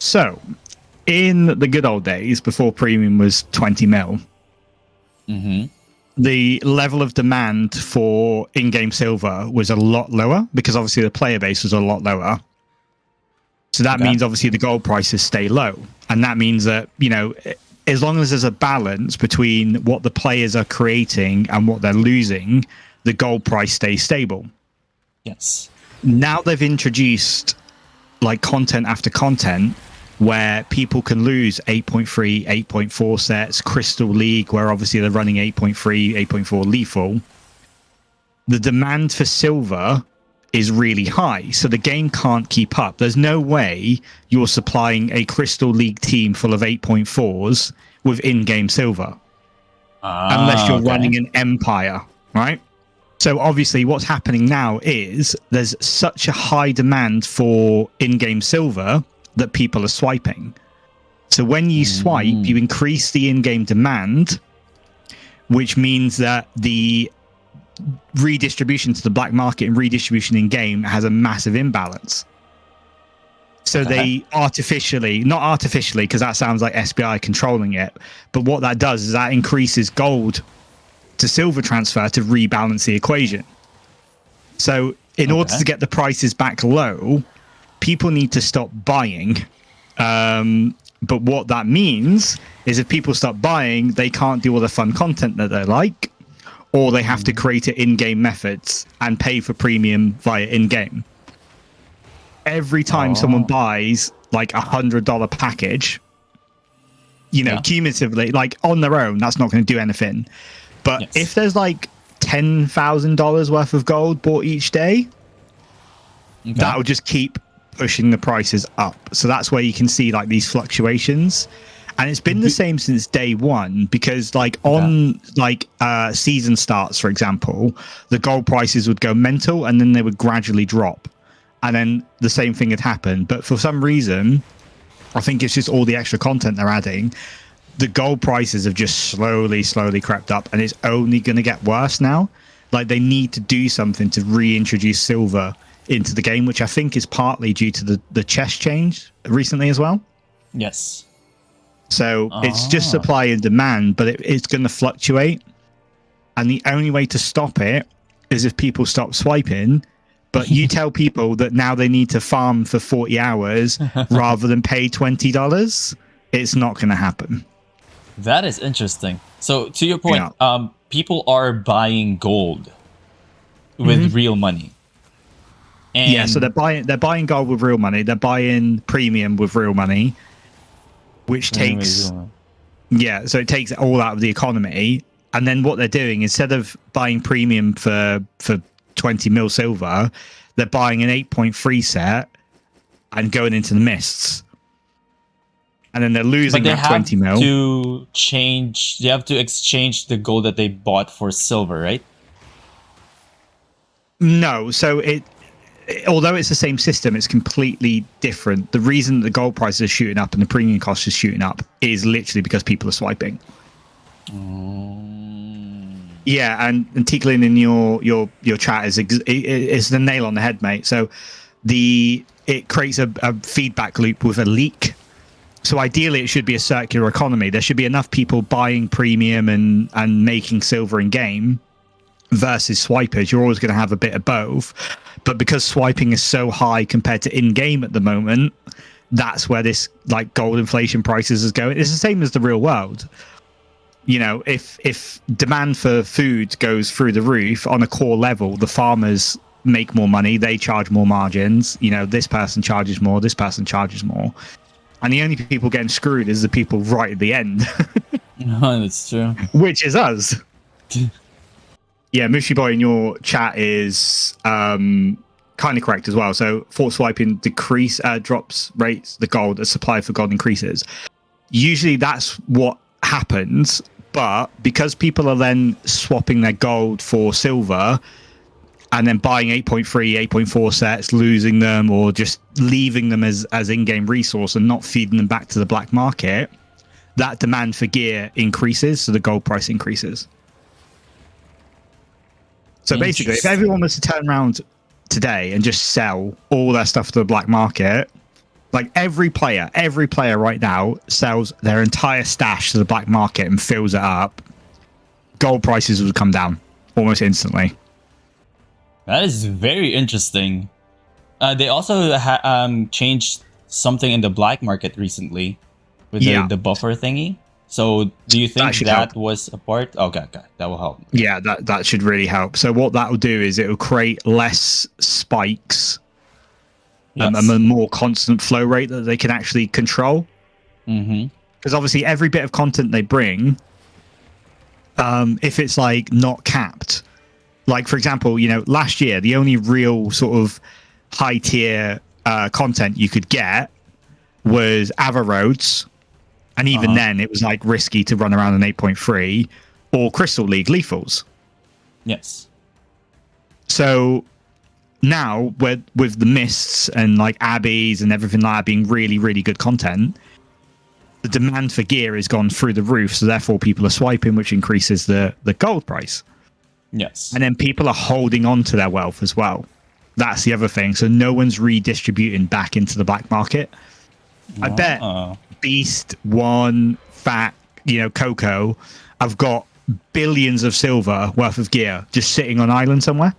So, in the good old days, before premium was 20 mil, the level of demand for in-game silver was a lot lower because obviously the player base was a lot lower. So that means obviously the gold prices stay low. And that means that, you know, as long as there's a balance between what the players are creating and what they're losing, the gold price stays stable. Yes. Now they've introduced like content after content where people can lose 8.3, 8.4 sets, Crystal League, where obviously they're running 8.3, 8.4 lethal. The demand for silver is really high, so the game can't keep up. There's no way you're supplying a Crystal League team full of 8.4s with in-game silver. Unless you're running an Empire, right? So obviously what's happening now is there's such a high demand for in-game silver that people are swiping. So when you swipe, you increase the in-game demand, which means that the redistribution to the black market and redistribution in-game has a massive imbalance. So they artificially, not artificially, because that sounds like SBI controlling it, but what that does is that increases gold to silver transfer to rebalance the equation. So in order to get the prices back low, people need to stop buying. But what that means is if people stop buying, they can't do all the fun content that they like, or they have to create it in-game methods and pay for premium via in-game. Every time someone buys like $100 package, you know, cumulatively, like on their own, that's not going to do anything. But if there's like $10,000 worth of gold bought each day, that will just keep pushing the prices up. So that's where you can see like these fluctuations. And it's been the same since day one, because like on like season starts, for example, the gold prices would go mental and then they would gradually drop. And then the same thing had happened. But for some reason, I think it's just all the extra content they're adding, the gold prices have just slowly crept up, and it's only going to get worse now. Like they need to do something to reintroduce silver into the game, which I think is partly due to the chest change recently as well. Yes. So it's just supply and demand, but it's going to fluctuate. And the only way to stop it is if people stop swiping. But you tell people that now they need to farm for 40 hours rather than pay $20, it's not going to happen. That is interesting. So to your point, people are buying gold with real money. And yeah, so they're buying gold with real money. They're buying premium with real money, which takes so it takes it all out of the economy. And then what they're doing, instead of buying premium for 20 mil silver, they're buying an 8.3 set and going into the mists. And then they're losing that 20 mil. They have to exchange the gold that they bought for silver, right? No, so although it's the same system, it's completely different. The reason the gold prices are shooting up and the premium cost is shooting up is literally because people are swiping. Yeah, and Tiklin in your chat is the nail on the head, mate. So it creates a feedback loop with a leak. So ideally, it should be a circular economy. There should be enough people buying premium and making silver in game versus swipers. You're always going to have a bit of both. But because swiping is so high compared to in-game at the moment, that's where this like gold inflation prices is going. It's the same as the real world. You know, if demand for food goes through the roof on a core level, the farmers make more money, they charge more margins. You know, this person charges more, this person charges more. And the only people getting screwed is the people right at the end. No, that's true. Which is us. Yeah, Mushi Boy in your chat is kind of correct as well. So thought swiping drops rates the gold as supply for gold increases. Usually that's what happens, but because people are then swapping their gold for silver and then buying 8.3, 8.4 sets, losing them, or just leaving them as in-game resource and not feeding them back to the black market, that demand for gear increases, so the gold price increases. So basically, if everyone was to turn around today and just sell all their stuff to the black market, Like every player right now sells their entire stash to the black market and fills it up. Gold prices would come down almost instantly. That is very interesting. They also changed something in the black market recently with the buffer thingy. So do you think that was a part? Okay, that will help. Yeah, that should really help. So what that will do is it will create less spikes, and a more constant flow rate that they can actually control. Because obviously every bit of content they bring, if it's like not capped, like for example, you know, last year the only real sort of high tier content you could get was Ava Roads, and even then it was like risky to run around an 8.3 or Crystal League lethals. Yes. So now with the mists and like abbeys and everything like that being really, really good content, the demand for gear has gone through the roof, so therefore people are swiping, which increases the gold price. Yes. And then people are holding on to their wealth as well. That's the other thing. So no one's redistributing back into the black market. I bet Beast, One, Fat, you know, Coco have got billions of silver worth of gear just sitting on island somewhere.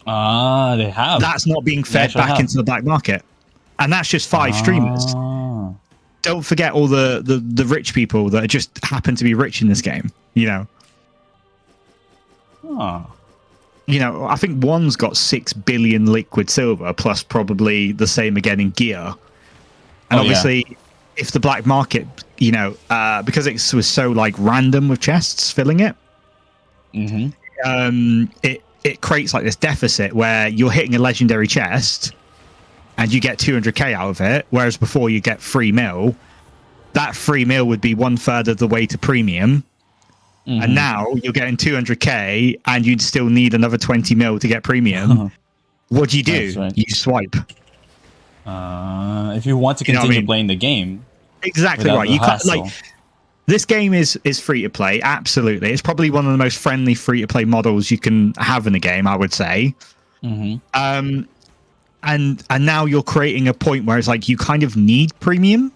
They have. That's not being fed back into the black market. And that's just 5 streamers. Don't forget all the rich people that just happen to be rich in this game, you know. You know, I think One's got 6 billion liquid silver plus probably the same again in gear. And obviously, if the black market, you know, because it was so like random with chests filling it, it creates like this deficit where you're hitting a legendary chest and you get 200k out of it, whereas before you get 3 mil. That 3 mil would be 1/3 of the way to premium. And now you're getting 200k and you'd still need another 20 mil to get premium. What do? You swipe. If you want to continue playing the game. Exactly right. You can't, like, this game is free to play. Absolutely. It's probably one of the most friendly free to play models you can have in a game, I would say. And now you're creating a point where it's like you kind of need premium.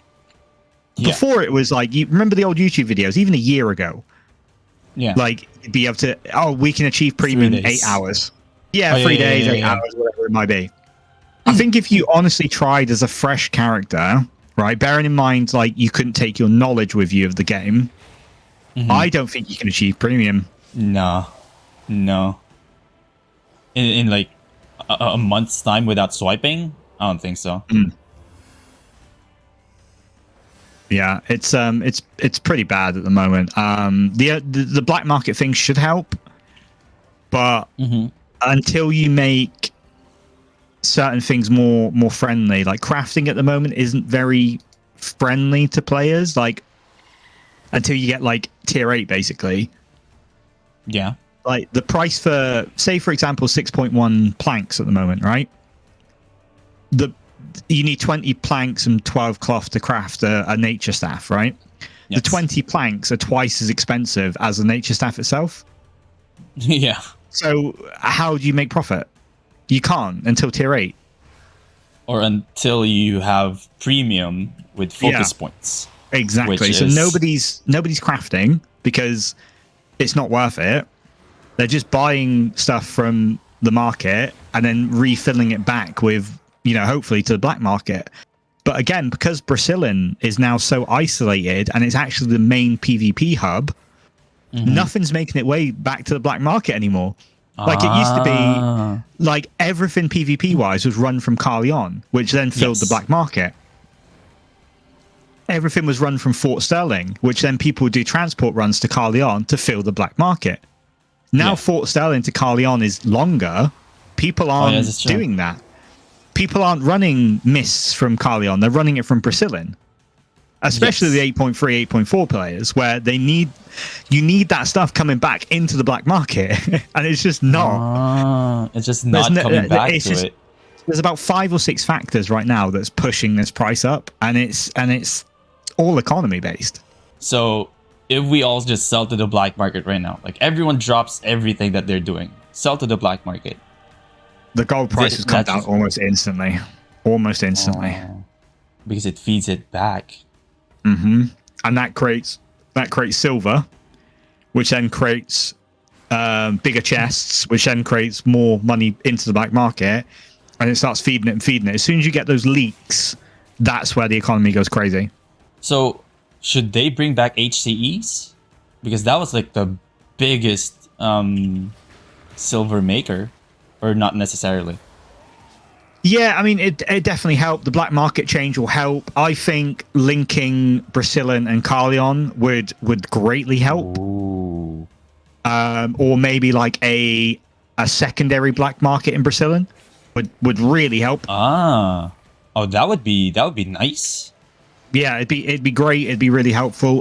Before it was like, you remember the old YouTube videos, even a year ago. Like, you'd be able to, we can achieve premium in 8 hours. 3 days, 8 hours, whatever it might be. I think if you honestly tried as a fresh character, right, bearing in mind, like, you couldn't take your knowledge with you of the game, I don't think you can achieve premium. No. In like a month's time without swiping? I don't think so. Yeah, it's pretty bad at the moment. The black market thing should help, but until you make certain things more friendly, like crafting at the moment isn't very friendly to players. Like until you get like tier 8, basically. Yeah. Like the price for, say for example, 6.1 planks at the moment, right? You need 20 planks and 12 cloth to craft a nature staff, right? Yes. The 20 planks are twice as expensive as the nature staff itself. Yeah. So how do you make profit? You can't until tier 8. Or until you have premium with focus points. Exactly. So nobody's crafting because it's not worth it. They're just buying stuff from the market and then refilling it back with, you know, hopefully to the black market. But again, because Brazilian is now so isolated and it's actually the main PvP hub, nothing's making its way back to the black market anymore. Like it used to be, like everything PvP wise was run from Carleon, which then filled the black market. Everything was run from Fort Sterling, which then people would do transport runs to Carleon to fill the black market. Now Fort Sterling to Carleon is longer. People aren't doing that. People aren't running mists from Carleon. They're running it from Brazilian. Especially the 8.3, 8.4 players, where you need that stuff coming back into the black market. And it's just not. It's just not coming back to it. There's about 5 or 6 factors right now that's pushing this price up, and it's all economy based. So if we all just sell to the black market right now, like everyone drops everything that they're doing, sell to the black market. The gold price has come down almost instantly. Almost instantly. because it feeds it back. And that creates silver, which then creates bigger chests, which then creates more money into the black market, and it starts feeding it and feeding it. As soon as you get those leaks, that's where the economy goes crazy. So should they bring back HCEs? Because that was like the biggest silver maker, or not necessarily. Yeah, I mean, it definitely helped. The black market change will help. I think linking Brazilian and Carleon would greatly help. Ooh. Or maybe like a secondary black market in Brazilian would really help. Oh, that would be nice. Yeah, it'd be great. It'd be really helpful.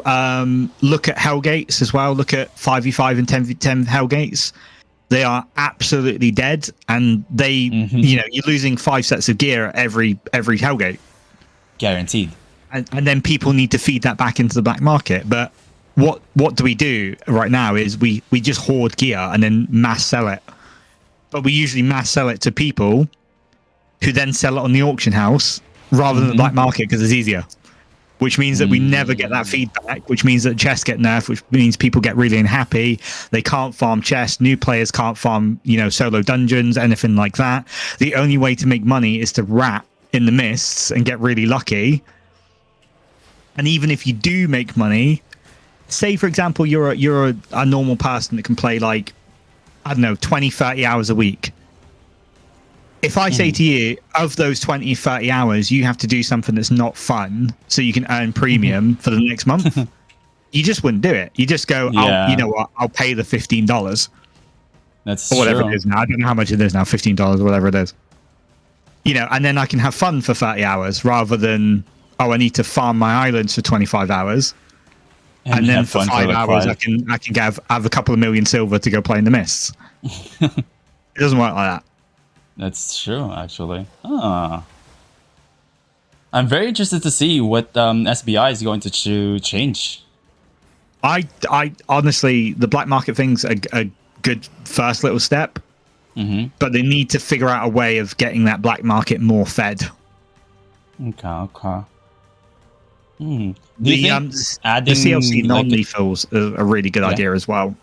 Look at Hellgates as well. Look at 5v5 and 10v10 Hellgates. They are absolutely dead, and they, you're losing 5 sets of gear every Hellgate. Guaranteed. And then people need to feed that back into the black market. But what do we do right now is we just hoard gear and then mass sell it. But we usually mass sell it to people who then sell it on the auction house rather than the black market because it's easier. Which means that we never get that feedback, which means that chests get nerfed, which means people get really unhappy. They can't farm chests. New players can't farm, solo dungeons, anything like that. The only way to make money is to rat in the mists and get really lucky. And even if you do make money, say, for example, you're a normal person that can play like, I don't know, 20, 30 hours a week. If I say to you, of those 20, 30 hours, you have to do something that's not fun so you can earn premium for the next month, you just wouldn't do it. You just go, you know what, I'll pay the $15. That's or whatever true. it is now. I don't know how much it is now, $15 or whatever it is. And then I can have fun for 30 hours rather than, I need to farm my islands for 25 hours. And then for 5 hours, I can have a couple of million silver to go play in the mists. It doesn't work like that. That's true, actually. I'm very interested to see what SBI is going to change. I honestly, the black market thing's a good first little step, but they need to figure out a way of getting that black market more fed. Okay. Do you think the adding CLC non-lethals are a really good idea as well.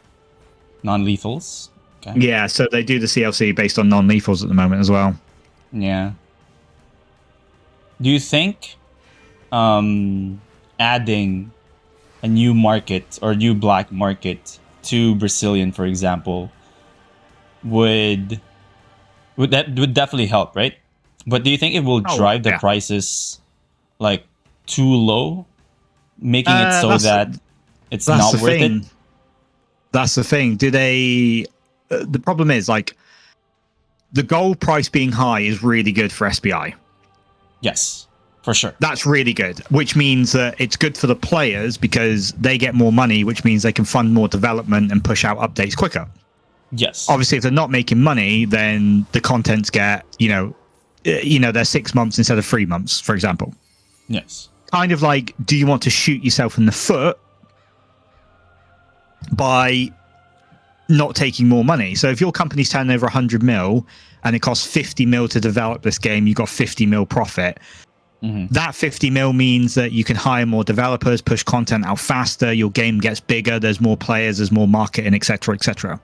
Non-lethals? Okay. Yeah, so they do the CLC based on non-lethals at the moment as well. Yeah. Do you think adding a new market or new black market to Brazilian, for example, would definitely help, right? But do you think it will drive the prices like too low, making it so that it's not worth it? That's the thing. Do they? The problem is, like, the gold price being high is really good for SBI. Yes, for sure. That's really good, which means that it's good for the players because they get more money, which means they can fund more development and push out updates quicker. Yes. Obviously, if they're not making money, then the contents get, they're 6 months instead of 3 months, for example. Yes. Kind of like, do you want to shoot yourself in the foot by not taking more money? So if your company's turning over 100 mil and it costs 50 mil to develop this game, you got 50 mil profit. That 50 mil means that you can hire more developers, push content out faster, your game gets bigger, there's more players, there's more marketing, etc., etc.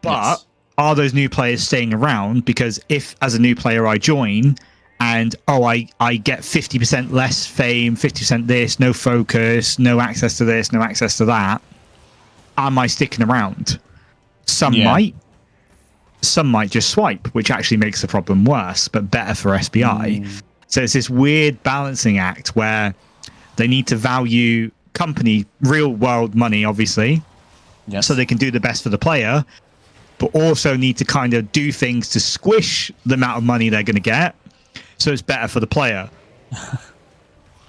But are those new players staying around? Because if, as a new player, I join and I get 50% less fame, 50% this, no focus, no access to this, no access to that, am I sticking around? Some might just swipe, which actually makes the problem worse, but better for SBI. So it's this weird balancing act where they need to value company, real world money, obviously, so they can do the best for the player, but also need to kind of do things to squish the amount of money they're going to get, so it's better for the player.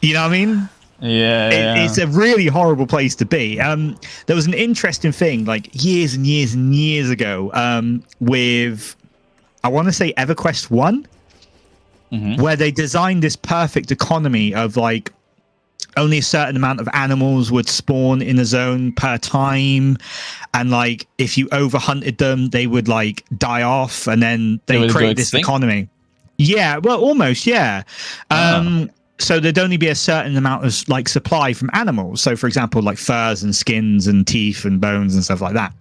You know what I mean? It's a really horrible place to be. There was an interesting thing like years and years and years ago with, I want to say, EverQuest 1, where they designed this perfect economy of like only a certain amount of animals would spawn in a zone per time, and like if you overhunted them, they would like die off, and then they created this economy. Yeah, well, almost, yeah. Ah. So there'd only be a certain amount of like supply from animals. So, for example, like furs and skins and teeth and bones and stuff like that.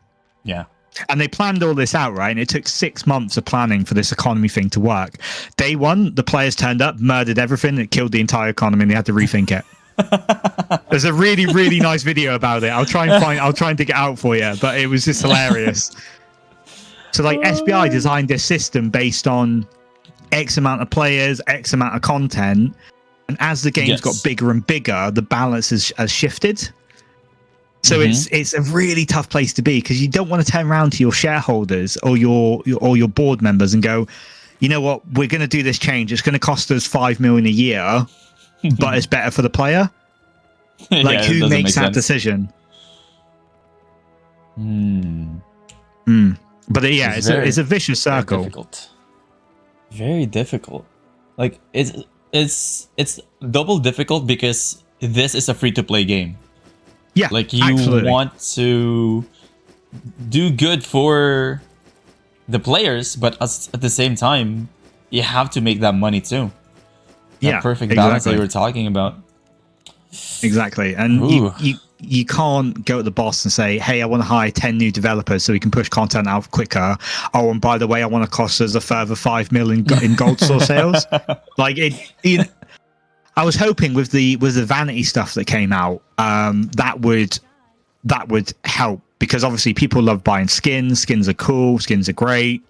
Yeah. And they planned all this out, right? And it took 6 months of planning for this economy thing to work. Day one, the players turned up, murdered everything, it killed the entire economy, and they had to rethink it. There's a really, really nice video about it. I'll try and dig it out for you, but it was just hilarious. So, like, SBI designed this system based on X amount of players, X amount of content, and as the game's got bigger and bigger, the balance has shifted. So it's a really tough place to be, because you don't want to turn around to your shareholders or your board members and go, you know what, we're going to do this change. It's going to cost us $5 million a year, but it's better for the player. Like, who makes that decision? But yeah, it's a vicious circle. Difficult. Very difficult. Like it's double difficult because this is a free-to-play game. Yeah, like you want to do good for the players, but at the same time, you have to make that money too. That perfect balance that you were talking about. Exactly, and you can't go to the boss and say, "Hey, I want to hire 10 new developers so we can push content out quicker." Oh, and by the way, I want to cost us a further $5 million in gold store sales. Like it. I was hoping with the vanity stuff that came out, that would help, because obviously people love buying skins. Skins are cool. Skins are great.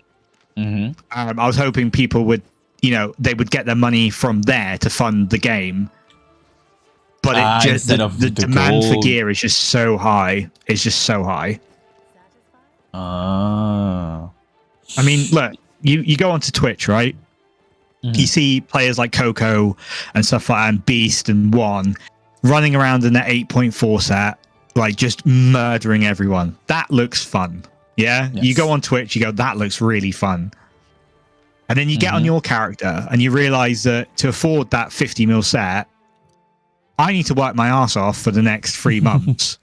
I was hoping people would, they would get their money from there to fund the game. But it just the demand for gear is just so high. It's just so high. I mean, look, you go onto Twitch, right? You see players like Coco and stuff like that, and Beast and One running around in their 8.4 set, like just murdering everyone. That looks fun. Yeah? Yes. You go on Twitch, you go, that looks really fun. And then you get on your character and you realize that to afford that 50 mil set, I need to work my ass off for the next 3 months.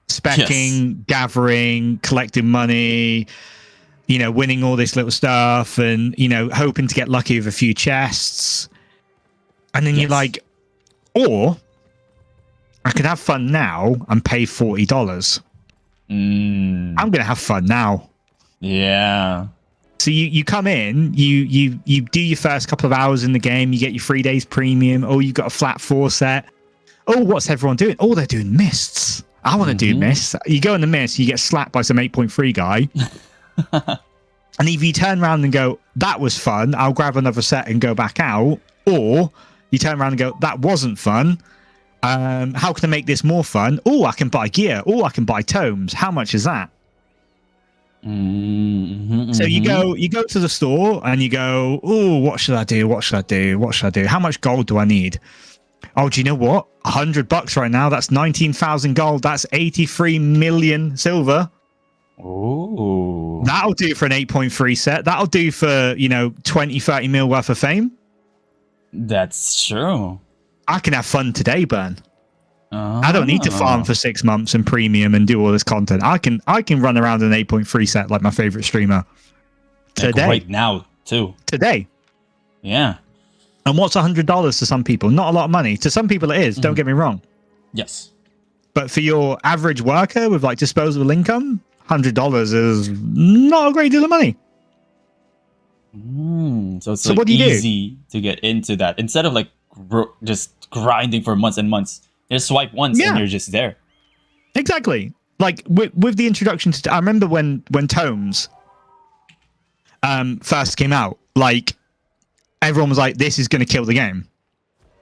Specking, gathering, collecting money, winning all this little stuff, and, hoping to get lucky with a few chests. And then you're like, or I could have fun now and pay $40. I'm going to have fun now. Yeah. So you come in, you do your first couple of hours in the game, you get your 3 days premium, or you got a flat 4 set. Oh, what's everyone doing? Oh, they're doing mists. I want to do mists. You go in the mist, you get slapped by some 8.3 guy. And if you turn around and go, that was fun, I'll grab another set and go back out. Or you turn around and go, that wasn't fun. How can I make this more fun? Oh, I can buy gear. Oh, I can buy tomes. How much is that? So you go to the store and you go, oh, what should I do? What should I do? What should I do? How much gold do I need? Oh, do you know what? $100 right now. That's 19,000 gold. That's 83 million silver. Oh, that'll do for an 8.3 set. That'll do for 20-30 mil worth of fame. That's true. I can have fun today, Burn. I don't need to farm for 6 months and premium and do all this content. I can run around an 8.3 set like my favorite streamer today. Like right now too. Today. Yeah. And what's $100 to some people? Not a lot of money. To some people it is. Don't get me wrong. Yes. But for your average worker with like disposable income, $100 is not a great deal of money. So it's like easy to get into that instead of like just grinding for months and months. You just swipe once and you're just there. Exactly. Like with the introduction to, I remember when tomes first came out, like everyone was like, this is going to kill the game.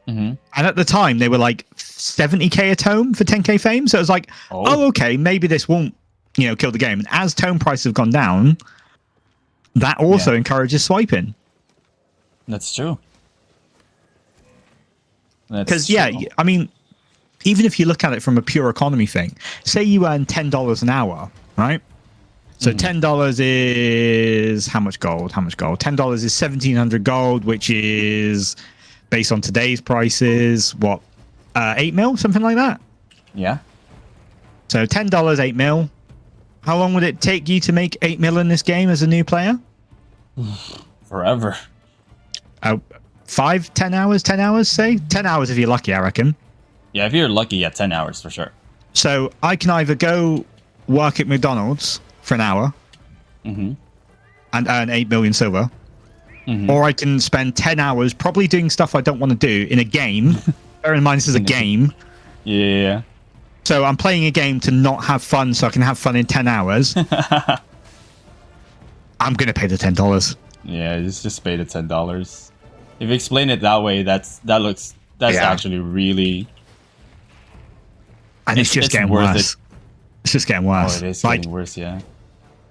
And at the time they were like 70k a tome for 10k fame. So it was like, oh okay, maybe this won't kill the game. And as tome prices have gone down, that also encourages swiping. That's true. Because I mean, even if you look at it from a pure economy thing, say you earn $10 an hour, right? So $10 is how much gold? $10 is 1,700 gold, which is based on today's prices, what, 8 mil, something like that? Yeah. So $10, 8 mil. How long would it take you to make 8 mil in this game as a new player? Forever. 10 hours, say 10 hours if you're lucky, I reckon. Yeah, if you're lucky, 10 hours for sure. So I can either go work at McDonald's for an hour and earn 8 million silver, or I can spend 10 hours probably doing stuff I don't want to do in a game. Bear in mind, this is a game. Yeah. So I'm playing a game to not have fun so I can have fun in 10 hours. I'm going to pay the $10. Yeah, just pay the $10. If you explain it that way, that's actually really... And it's just getting worse. It's just getting worse. Oh, it is getting worse, yeah.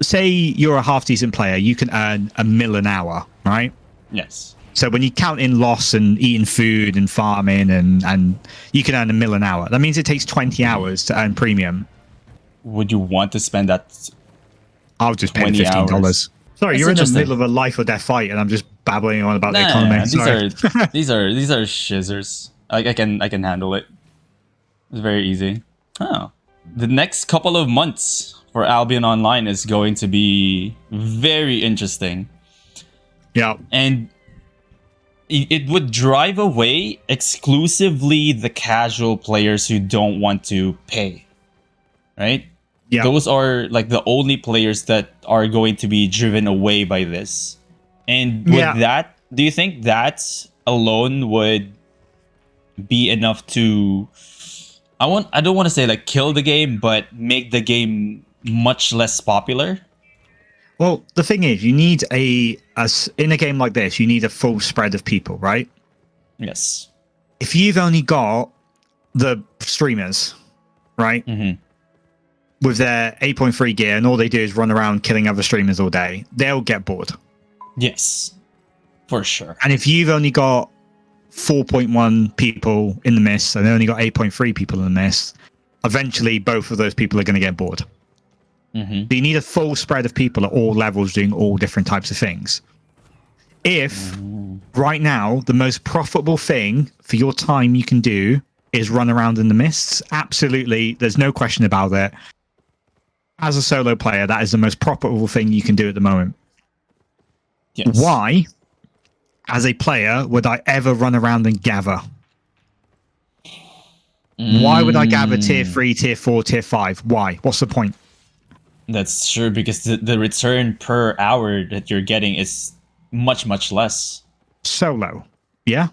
Say you're a half-decent player, you can earn $1 million an hour, right? Yes. So when you count in loss and eating food and farming and you can earn $1 million an hour. That means it takes 20 hours to earn premium. Would you want to spend that? I'll just pay the $15. Hours. Sorry, you're in the middle of a life or death fight, and I'm just babbling on about the economy. These are shizzers. I can handle it. It's very easy. Oh, the next couple of months for Albion Online is going to be very interesting. Yeah, and it would drive away exclusively the casual players who don't want to pay, right? Yeah. Those are like the only players that are going to be driven away by this. And with that, do you think that alone would be enough to... I don't want to say like kill the game, but make the game much less popular? Well, the thing is, you need in a game like this, you need a full spread of people, right? Yes. If you've only got the streamers, right? With their 8.3 gear, and all they do is run around killing other streamers all day, they'll get bored. Yes, for sure. And if you've only got 4.1 people in the mist, and they only got 8.3 people in the mist, eventually both of those people are going to get bored. So you need a full spread of people at all levels doing all different types of things. If right now the most profitable thing for your time you can do is run around in the mists, absolutely, there's no question about it. As a solo player, that is the most profitable thing you can do at the moment. Yes. Why, as a player, would I ever run around and gather? Why would I gather tier 3, tier 4, tier 5? Why? What's the point? That's true, because the return per hour that you're getting is much, much less. Solo. Yeah?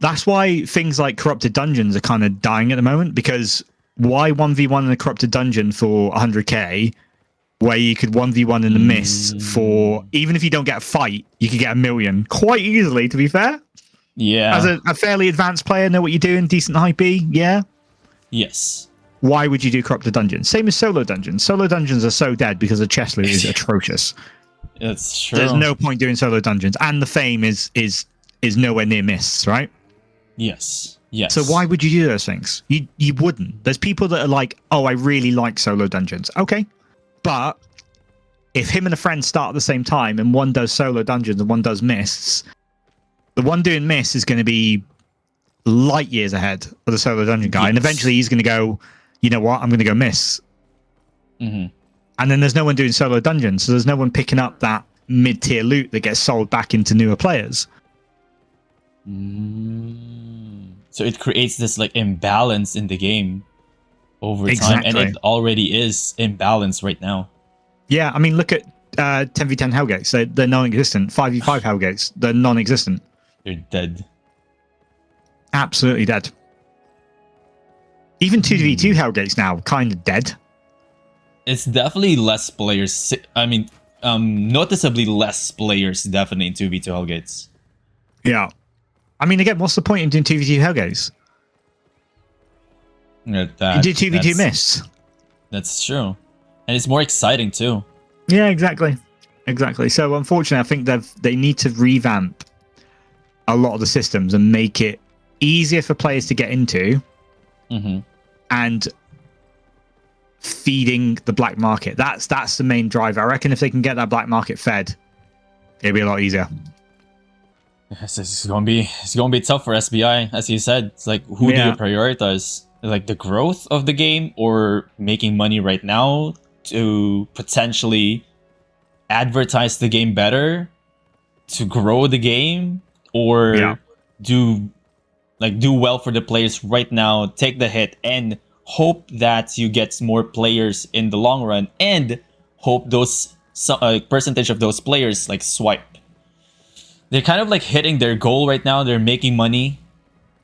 That's why things like corrupted dungeons are kind of dying at the moment, because why 1v1 in a corrupted dungeon for 100k, where you could 1v1 in the mists for, even if you don't get a fight, you could get 1 million quite easily, to be fair. Yeah. As a fairly advanced player, know what you're doing, decent high B, yeah? Yes. Why would you do corrupted dungeons? Same as solo dungeons. Solo dungeons are so dead because the chest loot is atrocious. It's true. There's no point doing solo dungeons, and the fame is nowhere near mists, right? Yes. Yes. So why would you do those things? You wouldn't. There's people that are like, oh, I really like solo dungeons. Okay. But if him and a friend start at the same time and one does solo dungeons and one does mists, the one doing mists is going to be light years ahead of the solo dungeon guy. Yes. And eventually he's going to go, you know what, I'm going to go mists. And then there's no one doing solo dungeons. So there's no one picking up that mid-tier loot that gets sold back into newer players. So it creates this like imbalance in the game over time, and it already is imbalanced right now. Yeah, I mean, look at 10v10 Hellgates. They're non-existent. 5v5 Hellgates, they're non-existent. They're dead. Absolutely dead. Even 2v2 Hellgates now, kind of dead. It's definitely less players. I mean, noticeably less players definitely in 2v2 Hellgates. Yeah. I mean, again, what's the point in doing 2v2 Hellgates? You do 2v2 mists. That's true. And it's more exciting too. Yeah, exactly. So unfortunately, I think they need to revamp a lot of the systems and make it easier for players to get into, and feeding the black market. That's the main driver. I reckon if they can get that black market fed, it'll be a lot easier. Yes, it's gonna be tough for SBI, as you said. It's like, who do you prioritize? Like the growth of the game, or making money right now to potentially advertise the game better to grow the game or do well for the players right now, take the hit and hope that you get more players in the long run, and hope those percentage of those players like swipe. They're kind of like hitting their goal right now. They're making money,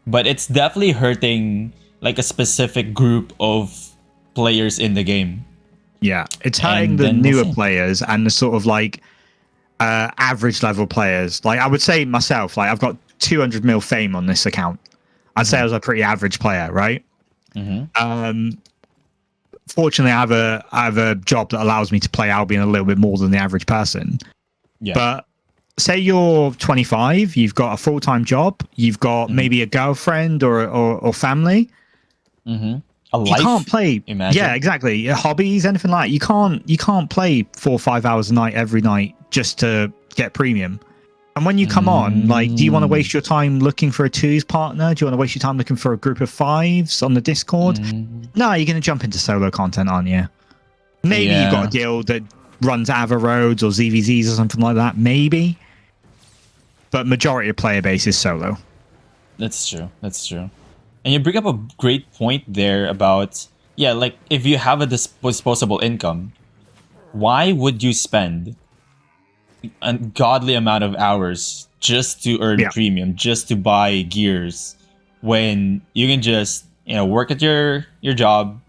but it's definitely hurting like a specific group of players in the game. Yeah, it's hurting the newer players and the sort of like average level players. Like I would say myself, like I've got 200 mil fame on this account. I'd say I was a pretty average player, right? Fortunately, I have a job that allows me to play Albion a little bit more than the average person. Yeah. But say you're 25, you've got a full-time job, you've got maybe a girlfriend or family. You can't play. Imagine. Yeah, exactly. Hobbies, anything like that. You can't play 4 or 5 hours a night every night just to get premium. And when you come on, like, do you want to waste your time looking for a 2s partner? Do you want to waste your time looking for a group of 5s on the Discord? No, you're going to jump into solo content, aren't you? Maybe you've got a guild that runs Ava Roads or ZVZs or something like that. Maybe. But majority of player base is solo. That's true. That's true. And you bring up a great point there about, like if you have a disposable income, why would you spend an ungodly amount of hours just to earn premium, just to buy gears, when you can just, work at your job,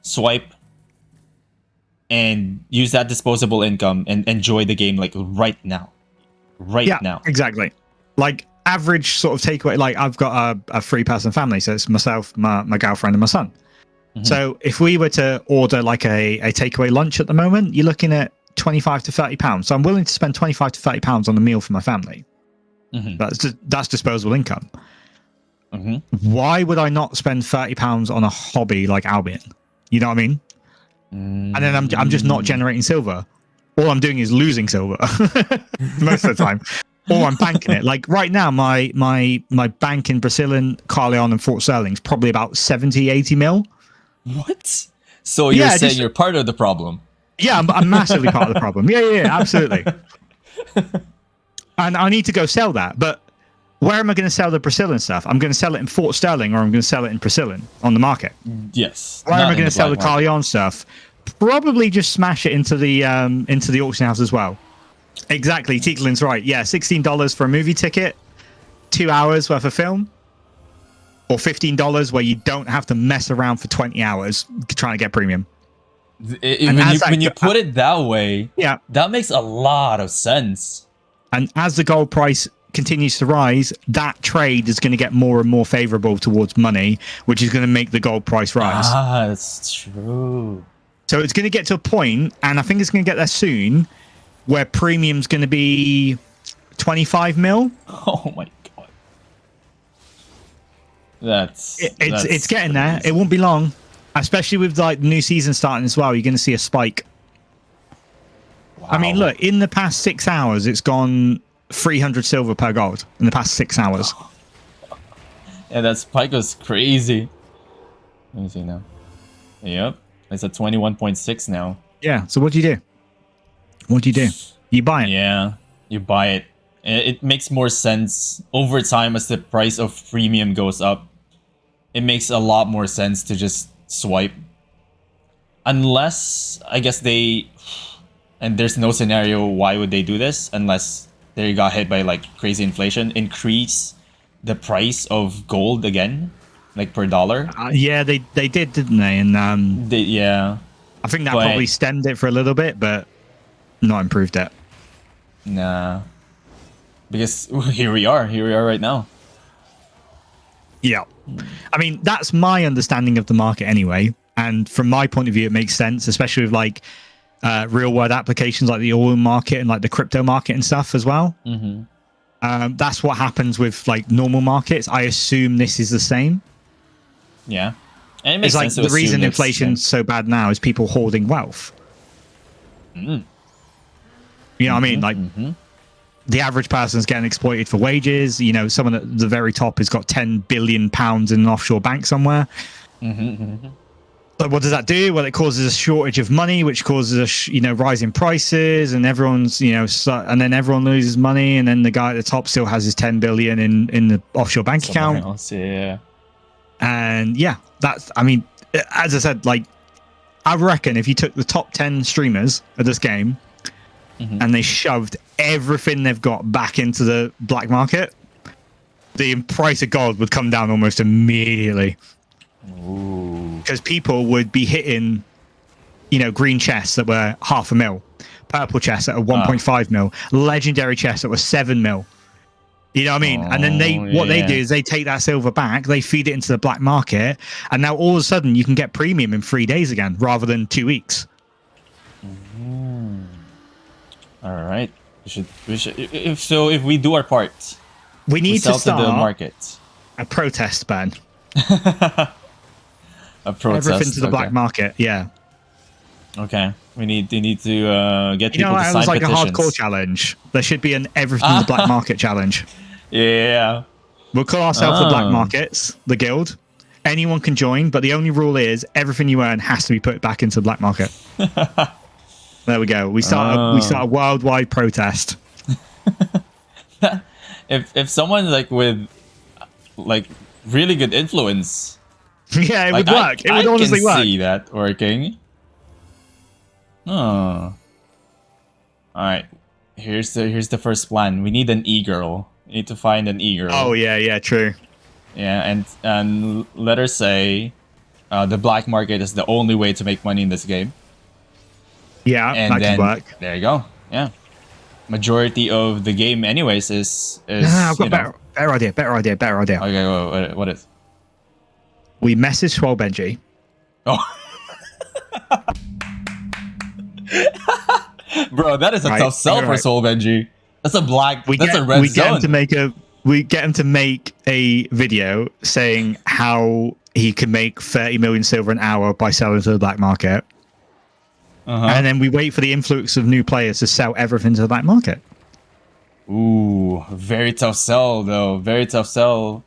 swipe, and use that disposable income and enjoy the game like right now. Now. Exactly. Like average sort of takeaway, like I've got a 3-person family, so it's myself, my girlfriend and my son. So if we were to order like a takeaway lunch at the moment, you're looking at 25 to 30 pounds. So I'm willing to spend 25 to 30 pounds on a meal for my family. That's disposable income. Why would I not spend 30 pounds on a hobby like Albion? You know what I mean? And then I'm just not generating silver. All I'm doing is losing silver most of the time. Or I'm banking it. Like right now, my bank in Brazilian, Carleon and Fort Sterling is probably about 70, 80 mil. What? So you're saying you're part of the problem? Yeah, I'm massively part of the problem. Yeah, absolutely. And I need to go sell that. But where am I going to sell the Brazilian stuff? I'm going to sell it in Fort Sterling, or I'm going to sell it in Brazilian on the market. Yes. Where am I going to sell the Carleon stuff? Probably just smash it into the auction house as well. Exactly, Teaklin's right. Yeah, $16 for a movie ticket, 2 hours worth of film, or $15 where you don't have to mess around for 20 hours trying to get premium. When you put it that way, that makes a lot of sense. And as the gold price continues to rise, that trade is going to get more and more favorable towards money, which is going to make the gold price rise. That's true. So it's going to get to a point, and I think it's going to get there soon, where premium's going to be 25 mil. Oh my god. It's getting there. It won't be long, especially with like the new season starting as well. You're going to see a spike. Wow. I mean, look, in the past 6 hours, it's gone 300 silver per gold in the past 6 hours. Yeah, that spike was crazy. Let me see now. Yep. It's at 21.6 now. Yeah, so what do you do? You buy it. Yeah, you buy it. It makes more sense over time as the price of premium goes up. It makes a lot more sense to just swipe. Unless, I guess and there's no scenario why would they do this unless they got hit by like crazy inflation, increase the price of gold again. Like per dollar? Yeah, they did, didn't they? And I think that probably stemmed it for a little bit, but not improved it. Nah. Because here we are right now. Yeah. I mean, that's my understanding of the market anyway. And from my point of view, it makes sense, especially with like real world applications like the oil market and like the crypto market and stuff as well. That's what happens with like normal markets. I assume this is the same. Yeah. And it makes sense to the reason inflation's so bad now is people hoarding wealth. You know what I mean? Like the average person's getting exploited for wages. You know, someone at the very top has got £10 billion in an offshore bank somewhere. But what does that do? Well, it causes a shortage of money, which causes a rise in prices, and everyone's and then everyone loses money, and then the guy at the top still has his 10 billion in the offshore bank Somewhere account. else, yeah. And that's, I mean, as I said, like, I reckon if you took the top 10 streamers of this game and they shoved everything they've got back into the black market, the price of gold would come down almost immediately. Because people would be hitting, green chests that were 500,000, purple chests that are 1.5 mil, legendary chests that were 7 mil. You know what I mean? And then what they do is they take that silver back, they feed it into the black market, and now all of a sudden you can get premium in 3 days again rather than 2 weeks. All right. We should. If we do our part, we need to start to the market. A protest ban. A protest. Everything to the black market. Yeah. Okay. We need to get people to sign it was like petitions. a hardcore challenge. There should be an everything to the black market challenge. Yeah. We'll call ourselves the Black Markets, the guild. Anyone can join, but the only rule is everything you earn has to be put back into the black market. There we go. We start a worldwide protest. If someone with really good influence, yeah, it would work. It would honestly work. I can see that working. Oh. All right. Here's the first plan. We need an e-girl. We need to find an e-girl. Oh yeah, true. Yeah, and let her say the black market is the only way to make money in this game. Yeah, and that could work. There you go. Yeah. Majority of the game anyways is I've got better idea. Okay, what is? We message Swole Benji. Oh. Bro, that is a tough sell for Soul Benji. That's a red zone. We get him to make a video saying how he can make 30 million silver an hour by selling to the black market. And then we wait for the influx of new players to sell everything to the black market. Ooh, very tough sell though. Very tough sell.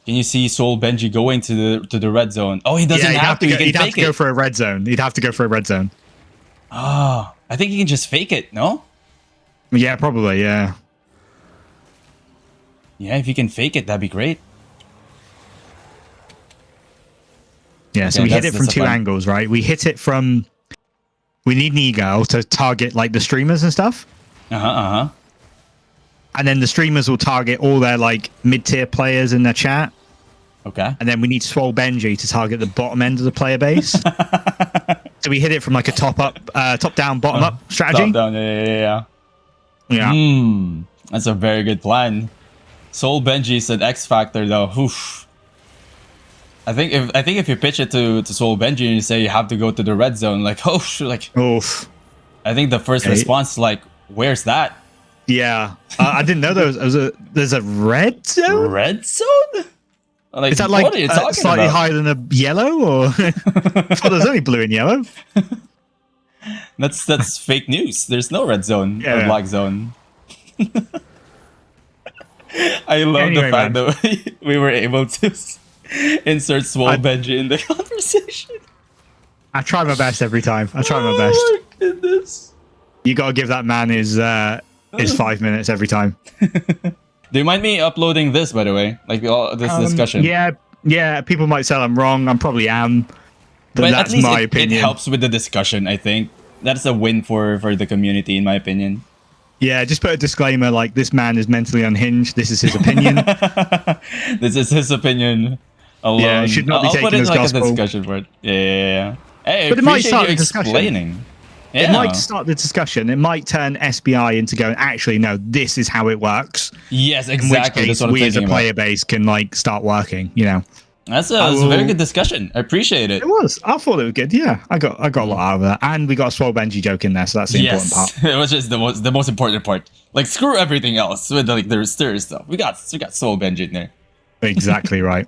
Can you see Soul Benji going to the red zone? Oh, he doesn't have to. He'd have to go for a red zone. He'd have to go for a red zone. Oh, I think he can just fake it. No. Yeah, probably. Yeah. Yeah, if you can fake it, that'd be great. Yeah, so we hit it from two angles, right? We hit it from... We need an e-girl to target, the streamers and stuff. And then the streamers will target all their, mid-tier players in their chat. Okay. And then we need Swole Benji to target the bottom end of the player base. So we hit it from, a top-down, bottom-up strategy. Top-down, yeah. That's a very good plan. Soul Benji is an X factor though. Oof. I think if you pitch it to Soul Benji and you say you have to go to the red zone, oof. I think the first response is where's that? Yeah, I didn't know there's a red zone. Red zone? Is that what are you talking slightly about? higher than a yellow, or I thought there's only blue and yellow? That's fake news. There's no red zone or black zone. I love the fact that we were able to insert Swole Benji in the conversation. I try my best every time. My best. Goodness. You gotta give that man his 5 minutes every time. Do you mind me uploading this, by the way? This discussion? Yeah. People might say I'm wrong. I probably am. But that's at least my opinion. It helps with the discussion, I think. That's a win for the community, in my opinion. Yeah, just put a disclaimer this man is mentally unhinged. This is his opinion. This is his opinion alone. Yeah, it should not be taken as gospel. A discussion for it. Yeah. Hey, but it might start the discussion. Yeah. It might start the discussion. It might turn SBI into going, actually, no, this is how it works. Yes, exactly. In which case, we as a player base can start working, That's a very good discussion. I appreciate it. It was. I thought it was good. Yeah, I got a lot out of that, and we got a Swole Benji joke in there, so that's the important part. It was just the most important part. Screw everything else with the stirs stuff. We got Swole Benji in there. Exactly right.